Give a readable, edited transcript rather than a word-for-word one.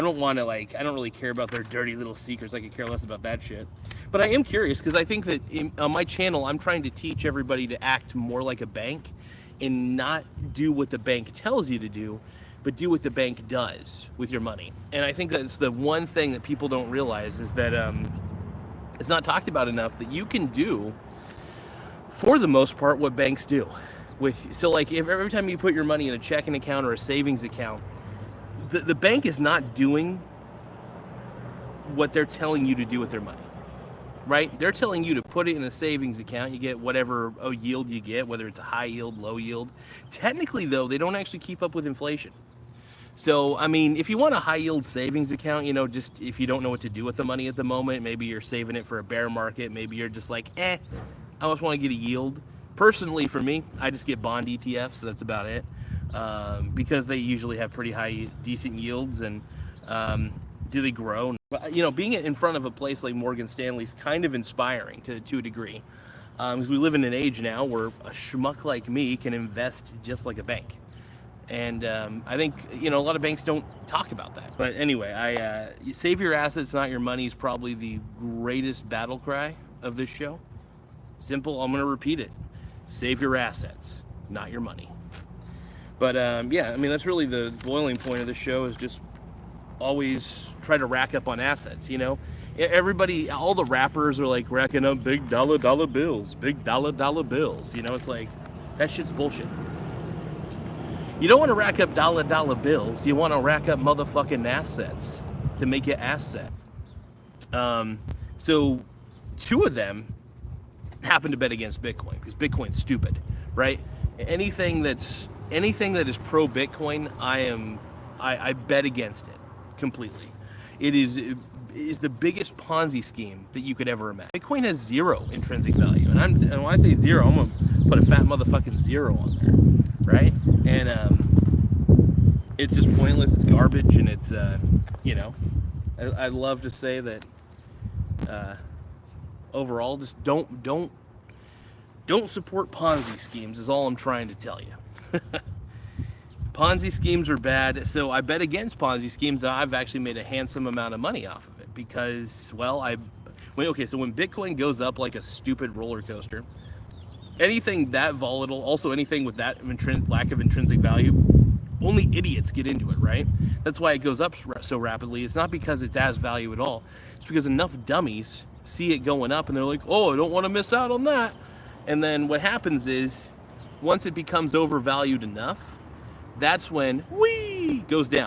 don't want to, like, I don't really care about their dirty little secrets. I could care less about that shit. But I am curious because I think that on my channel, I'm trying to teach everybody to act more like a bank and not do what the bank tells you to do, but do what the bank does with your money. And I think that's the one thing that people don't realize is that it's not talked about enough that you can do, for the most part, what banks do. So like if every time you put your money in a checking account or a savings account, the bank is not doing what they're telling you to do with their money, right? They're telling you to put it in a savings account. You get whatever yield you get, whether it's a high yield, low yield. Technically, though, they don't actually keep up with inflation. So, I mean, if you want a high yield savings account, you know, just if you don't know what to do with the money at the moment, maybe you're saving it for a bear market, maybe you're just like, I just want to get a yield. Personally, for me, I just get bond ETFs, so that's about it. Because they usually have pretty high, decent yields, and do they grow? But, you know, being in front of a place like Morgan Stanley is kind of inspiring to a degree, because we live in an age now where a schmuck like me can invest just like a bank. And I think, you know, a lot of banks don't talk about that. But anyway, save your assets, not your money is probably the greatest battle cry of this show. Simple, I'm going to repeat it. Save your assets, not your money. But yeah, I mean, that's really the boiling point of the show, is just always try to rack up on assets, you know? Everybody, all the rappers are like racking up big dollar bills, big dollar bills. You know, it's like, that shit's bullshit. You don't want to rack up dollar bills. You want to rack up motherfucking assets to make your asset. So 2 of them happen to bet against Bitcoin because Bitcoin's stupid, right? Anything that is pro Bitcoin, I bet against it completely. It is the biggest Ponzi scheme that you could ever imagine. Bitcoin has 0 intrinsic value, and when I say 0, I'm gonna put a fat motherfucking 0 on there, right? And it's just pointless. It's garbage, and it's you know, I'd love to say that overall, just don't support Ponzi schemes is all I'm trying to tell you. Ponzi schemes are bad, so I bet against Ponzi schemes, and I've actually made a handsome amount of money off of it because, well, when Bitcoin goes up like a stupid roller coaster, anything that volatile, also anything with that lack of intrinsic value, only idiots get into it, right? That's why it goes up so rapidly. It's not because it's as value at all. It's because enough dummies see it going up and they're like, oh, I don't want to miss out on that. And then what happens is, once it becomes overvalued enough, that's when goes down.